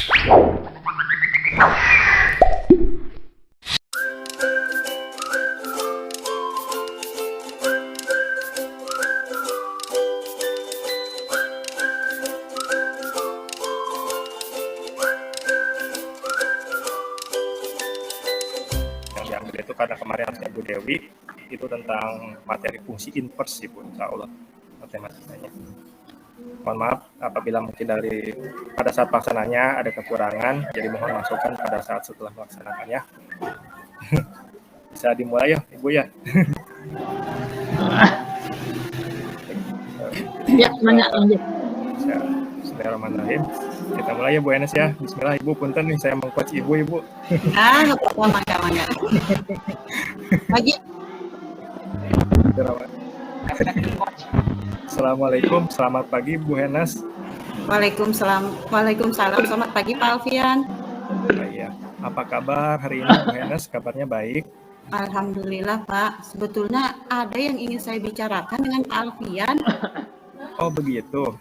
Yang diambil itu karena kemarin harusnya Bu Dewi itu tentang materi fungsi inverse Ibu, insya Allah matematikanya. Mohon maaf apabila mungkin dari pada saat pelaksananya ada kekurangan, jadi mohon masukan pada saat setelah melaksanakannya. Bisa dimulai ya Ibu ya. Ya, mana lanjut. Bismillahirrahmanirrahim. Kita mulai ya Bu Enes ya. Bismillah Ibu, punten nih saya meng-coach Ibu. Nggak apa-apa, mangga. Pagi. Assalamualaikum, selamat pagi Bu Enes. Waalaikumsalam, selamat pagi Pak Alfian. Iya. Apa kabar hari ini Bu Enes? Kabarnya baik? Alhamdulillah Pak. Sebetulnya ada yang ingin saya bicarakan dengan Pak Alfian. Oh begitu.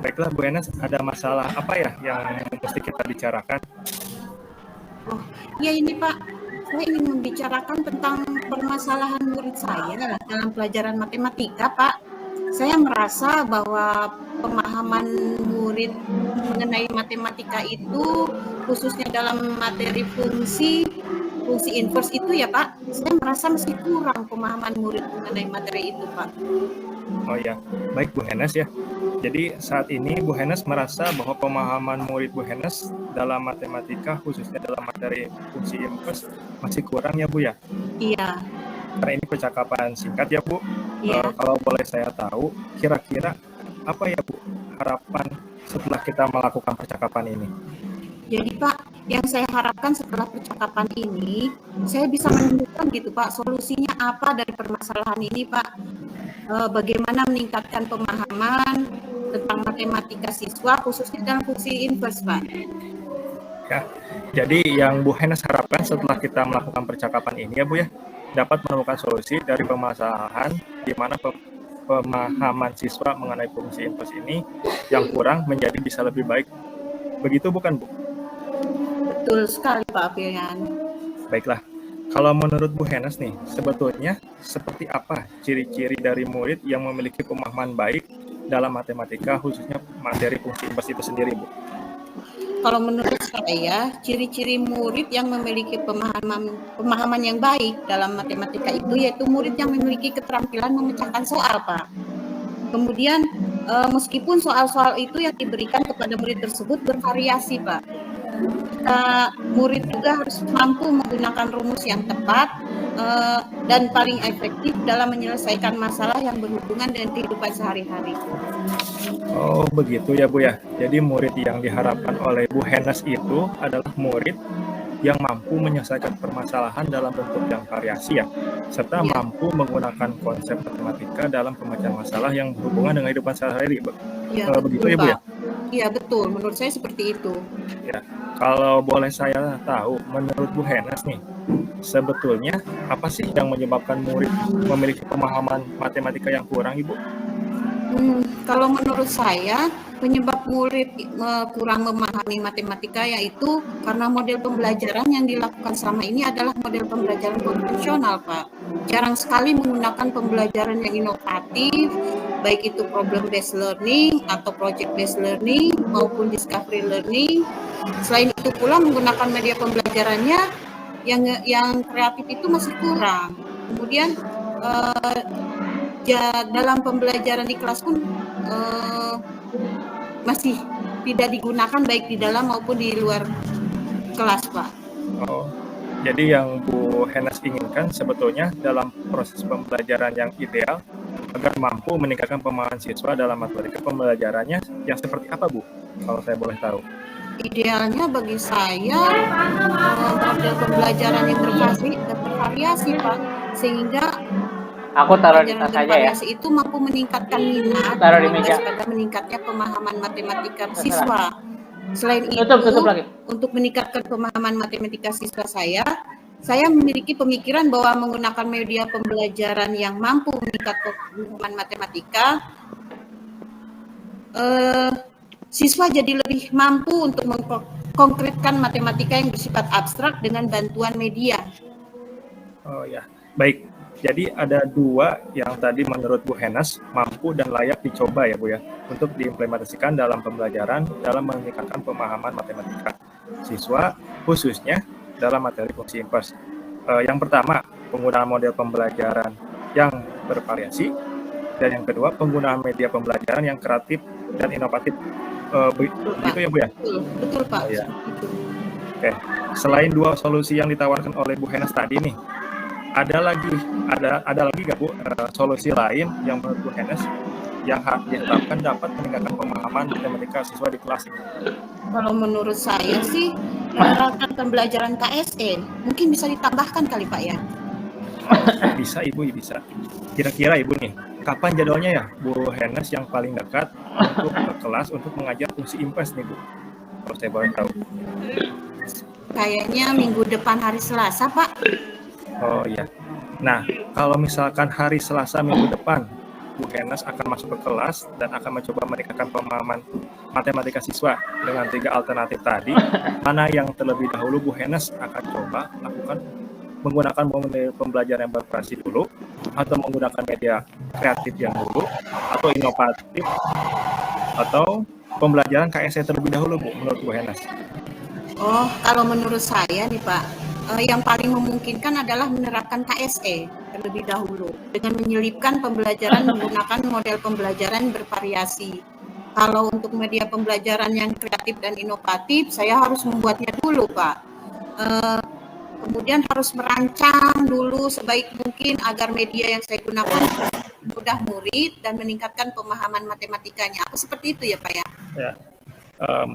Baiklah Bu Enes, ada masalah apa ya yang mesti kita bicarakan? Oh, ya ini Pak, saya ingin membicarakan tentang permasalahan murid saya dalam pelajaran matematika Pak. Saya merasa bahwa pemahaman murid mengenai matematika itu, khususnya dalam materi fungsi inverse itu ya Pak, saya merasa masih kurang pemahaman murid mengenai materi itu Pak. Oh ya, baik Bu Enes ya. Jadi saat ini Bu Enes merasa bahwa pemahaman murid Bu Enes dalam matematika, khususnya dalam materi fungsi inverse, masih kurang ya Bu ya? Iya. Karena ini percakapan singkat ya Bu. Iya. Kalau boleh saya tahu, kira-kira apa ya Bu harapan setelah kita melakukan percakapan ini? Jadi Pak, yang saya harapkan setelah percakapan ini, saya bisa menemukan gitu Pak, solusinya apa dari permasalahan ini Pak. Bagaimana meningkatkan pemahaman tentang matematika siswa, khususnya dalam fungsi inverse Pak. Ya, jadi yang Bu Enes harapkan setelah kita melakukan percakapan ini ya Bu ya, dapat menemukan solusi dari permasalahan di mana pemahaman siswa mengenai fungsi inverse ini yang kurang menjadi bisa lebih baik. Begitu bukan Bu? Betul sekali Pak Alfian. Baiklah, kalau menurut Bu Enes nih, sebetulnya seperti apa ciri-ciri dari murid yang memiliki pemahaman baik dalam matematika, khususnya materi fungsi inverse itu sendiri Bu? Kalau menurut saya, ciri-ciri murid yang memiliki pemahaman yang baik dalam matematika itu yaitu murid yang memiliki keterampilan memecahkan soal, Pak. Kemudian, meskipun soal-soal itu yang diberikan kepada murid tersebut bervariasi, Pak. Murid juga harus mampu menggunakan rumus yang tepat dan paling efektif dalam menyelesaikan masalah yang berhubungan dengan kehidupan sehari-hari. Oh begitu ya Bu ya. Jadi murid yang diharapkan oleh Bu Enes itu adalah murid yang mampu menyelesaikan permasalahan dalam bentuk yang variasi ya, serta mampu menggunakan konsep matematika dalam pemecahan masalah yang berhubungan dengan kehidupan sehari-hari. Begitu ya Bu ya? Iya betul, menurut saya seperti itu. Ya, kalau boleh saya tahu, menurut Bu Enes nih, sebetulnya apa sih yang menyebabkan murid memiliki pemahaman matematika yang kurang, Ibu? Kalau menurut saya, penyebab murid kurang memahami matematika yaitu karena model pembelajaran yang dilakukan selama ini adalah model pembelajaran konvensional, Pak. Jarang sekali menggunakan pembelajaran yang inovatif, baik itu problem based learning atau project based learning maupun discovery learning. Selain itu pula menggunakan media pembelajarannya yang kreatif itu masih kurang. Kemudian dalam pembelajaran di kelas pun masih tidak digunakan baik di dalam maupun di luar kelas, Pak. Oh, jadi yang Bu Enes inginkan sebetulnya dalam proses pembelajaran yang ideal agar mampu meningkatkan pemahaman siswa dalam matematika pembelajarannya yang seperti apa, Bu? Kalau saya boleh tahu. Idealnya bagi saya model pembelajaran yang bervariasi, Pak, sehingga aku taruh di tas aja ya. Itu mampu meningkatkan minat taruh di meja pada meningkatnya pemahaman matematika siswa. Selain itu, untuk meningkatkan pemahaman matematika siswa saya memiliki pemikiran bahwa menggunakan media pembelajaran yang mampu meningkatkan pemahaman matematika siswa jadi lebih mampu untuk mengkonkretkan matematika yang bersifat abstrak dengan bantuan media. Oh ya, baik. Jadi ada 2 yang tadi menurut Bu Henas mampu dan layak dicoba ya Bu ya, untuk diimplementasikan dalam pembelajaran dalam meningkatkan pemahaman matematika siswa, khususnya dalam materi fungsi inverse. Yang pertama, penggunaan model pembelajaran yang bervariasi, dan yang kedua, penggunaan media pembelajaran yang kreatif dan inovatif. Begitu ya Bu ya? Betul Pak. Oh, ya. Oke. Selain 2 solusi yang ditawarkan oleh Bu Henas tadi nih, ada lagi nggak Bu solusi lain yang menurut Bu Henas yang diharapkan dapat meningkatkan pemahaman matematika siswa di kelas? Kalau menurut saya sih menerapkan pembelajaran KSE mungkin bisa ditambahkan kali Pak ya. Bisa Ibu, bisa. Kira-kira Ibu nih, kapan jadwalnya ya Bu Henas yang paling dekat untuk ke kelas untuk mengajar fungsi inverse nih Bu? Kalau saya boleh tahu. Kayaknya minggu depan hari Selasa Pak. Oh iya. Nah, kalau misalkan hari Selasa minggu depan, Bu Henas akan masuk ke kelas dan akan mencoba meningkatkan pemahaman matematika siswa dengan 3 alternatif tadi, mana yang terlebih dahulu Bu Henas akan coba lakukan menggunakan model pembelajaran yang bervariasi dulu, atau menggunakan media kreatif yang dulu, atau inovatif, atau pembelajaran KSE terlebih dahulu Bu, menurut Bu Henas? Oh, kalau menurut saya nih Pak, yang paling memungkinkan adalah menerapkan KSE terlebih dahulu dengan menyelipkan pembelajaran menggunakan model pembelajaran bervariasi. Kalau untuk media pembelajaran yang kreatif dan inovatif, saya harus membuatnya dulu Pak. Kemudian harus merancang dulu sebaik mungkin agar media yang saya gunakan mudah murid dan meningkatkan pemahaman matematikanya. Apa seperti itu ya Pak ya? Ya.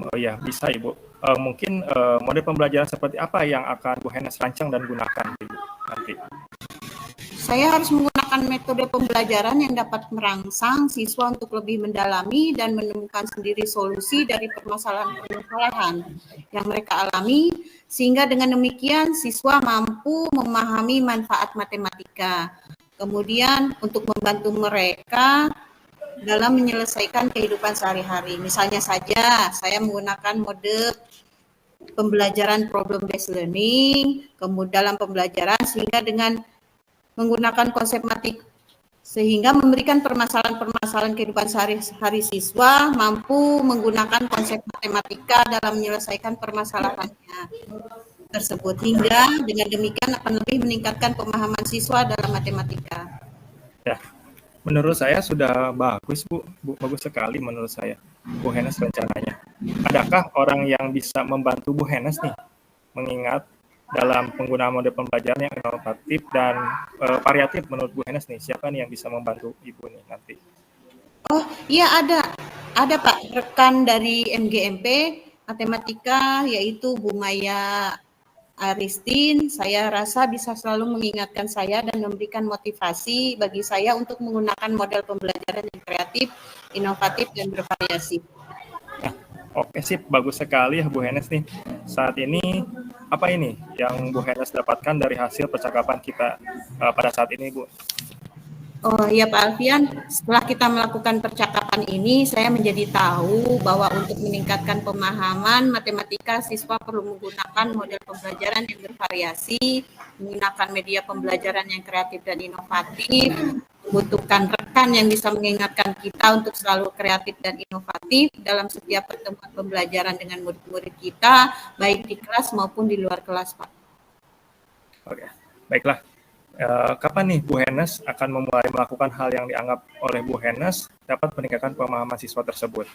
Oh ya, bisa Ibu. Mungkin model pembelajaran seperti apa yang akan Bu Henas rancang dan gunakan Ibu nanti? Saya harus menggunakan metode pembelajaran yang dapat merangsang siswa untuk lebih mendalami dan menemukan sendiri solusi dari permasalahan-permasalahan yang mereka alami, sehingga dengan demikian siswa mampu memahami manfaat matematika. Kemudian untuk membantu mereka dalam menyelesaikan kehidupan sehari-hari. Misalnya saja, saya menggunakan mode pembelajaran problem based learning, kemudian dalam pembelajaran sehingga dengan menggunakan konsep matik sehingga memberikan permasalahan-permasalahan kehidupan sehari-hari siswa mampu menggunakan konsep matematika dalam menyelesaikan permasalahannya tersebut, hingga dengan demikian akan lebih meningkatkan pemahaman siswa dalam matematika. Ya. Menurut saya sudah bagus Bu, bagus sekali menurut saya Bu Henas rencananya. Adakah orang yang bisa membantu Bu Henas nih, mengingat dalam penggunaan model pembelajaran yang inovatif dan variatif menurut Bu Henas nih, siapa nih yang bisa membantu Ibu nih nanti? Oh iya, ada Pak, rekan dari MGMP Matematika yaitu Bu Maya Aristin. Saya rasa bisa selalu mengingatkan saya dan memberikan motivasi bagi saya untuk menggunakan model pembelajaran yang kreatif, inovatif, dan bervariasi. Nah, oke sip, bagus sekali ya Bu Henas nih. Saat ini apa ini yang Bu Henas dapatkan dari hasil percakapan kita pada saat ini Bu? Oh iya Pak Alfian, setelah kita melakukan percakapan ini, saya menjadi tahu bahwa untuk meningkatkan pemahaman matematika, siswa perlu menggunakan model pembelajaran yang bervariasi, menggunakan media pembelajaran yang kreatif dan inovatif, membutuhkan rekan yang bisa mengingatkan kita untuk selalu kreatif dan inovatif dalam setiap pertemuan pembelajaran dengan murid-murid kita, baik di kelas maupun di luar kelas, Pak. Oke, baiklah. Kapan nih Bu Henas akan memulai melakukan hal yang dianggap oleh Bu Henas dapat meningkatkan pemahaman siswa tersebut?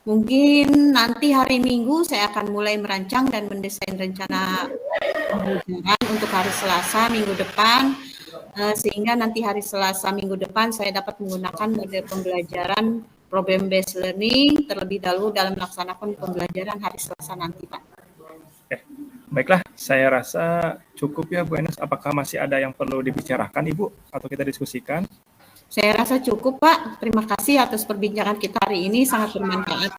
Mungkin nanti hari Minggu saya akan mulai merancang dan mendesain rencana pembelajaran untuk hari Selasa minggu depan, sehingga nanti hari Selasa minggu depan saya dapat menggunakan model pembelajaran problem based learning terlebih dahulu dalam melaksanakan pembelajaran hari Selasa nanti, Pak. Baiklah, saya rasa cukup ya Bu Henas. Apakah masih ada yang perlu dibicarakan Ibu atau kita diskusikan? Saya rasa cukup Pak. Terima kasih atas perbincangan kita hari ini, sangat bermanfaat.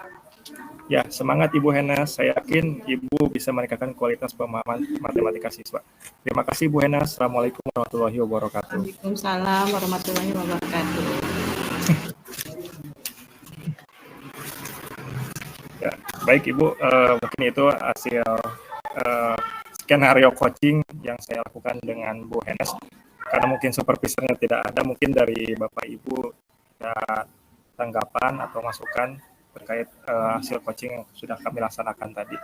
Ya, semangat Ibu Henas. Saya yakin Ibu bisa meningkatkan kualitas pemahaman matematika siswa. Terima kasih Bu Henas. Assalamualaikum warahmatullahi wabarakatuh. Waalaikumsalam warahmatullahi wabarakatuh. Baik Ibu, mungkin itu hasil skenario coaching yang saya lakukan dengan Bu Henes. Karena mungkin supervisornya tidak ada, mungkin dari Bapak Ibu ada tanggapan atau masukan terkait hasil coaching yang sudah kami laksanakan tadi.